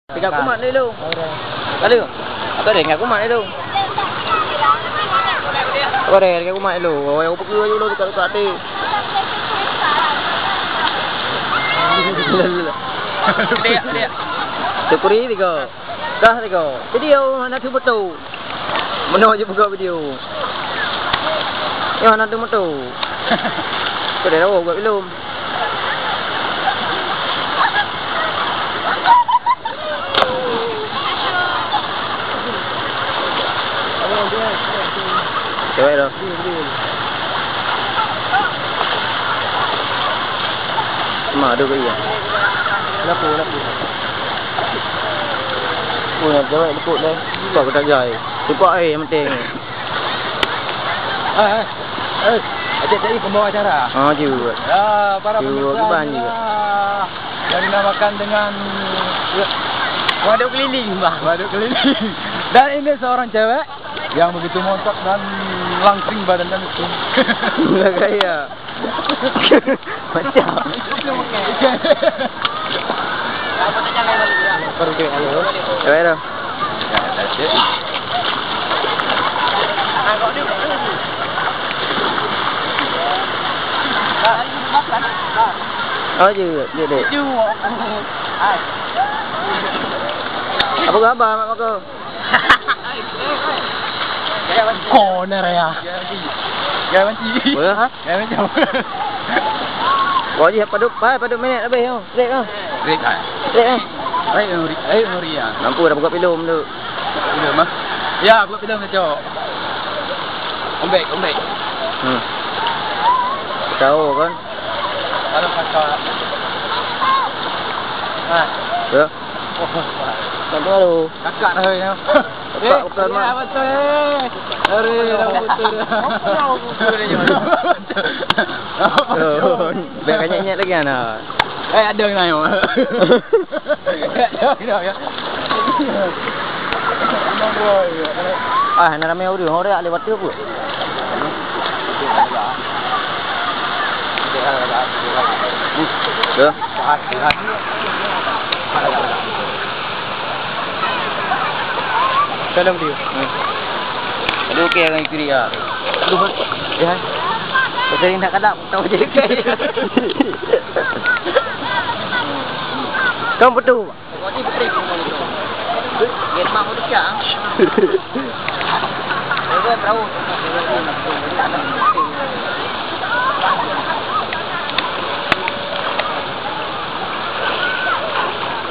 Tinggal kumat ni lu. Ada. Atau dia ingat kumat ni lu. Apa dia ingat kumat ni lu. Yang pergi aja lu dekat hati. Lihat. Syukuri tiga. Dah tiga. Video nak tu betul. Mana je buka video. Yang nak tu betul. Kau dah tahu buat belum? Cewek dah. Mak ada ke iya? Lapu. Punya cewek lepuk dah. Kau tak jai. Lepuk air yang penting. Adik tadi pembawa acara. Juga. Ya, para pemirsa yang dinamakan dengan waduk keliling, Bang. Waduk keliling. Dan ini seorang cewek yang begitu montok dan langsing badannya itu. Enggak gaya. Macam. Apa tu jangan balik dia. Baru ke halo. Cewek dah. Ya, dah. Agak dia. Oh je, dia dek. Apa khabar mak kau? Corner ya. Gaya banci. Boleh ha? Gaya banci. Wah je paduk minit habis tu. Break ah. Break ah. Break ah. Ayo Nuria. Mampu dah buka film tu. Film ah. Ya, buka film tu, Cok. Ombek. Tahu kan? Kalau kakak. Ya. Tak tahu. Kakak dah ya. Kakak bukan mak. Ya betul. Betul dia. Biar kanyaknya lagi ana. Ada yang naik. Ya. Nak ramai orang orang lewat tu apa? Ya. Dalam dia. Aduh okey dengan isteri ah. Aduh. Ya. Pasal nak kadap tahu je dekat. Kau betul. Kau ni betul kau. Dia mak mu dekat ah. Dia tahu.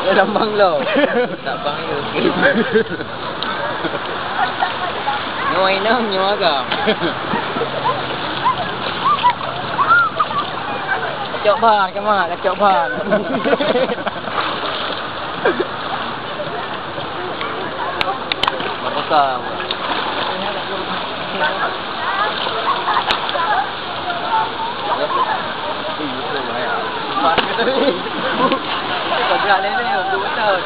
Dalam banglo. Tak bang ni okey. Nyoi nam agam. Kacau ban ke mak, kacau ban. Berkosong. Kau gerak ni, betul.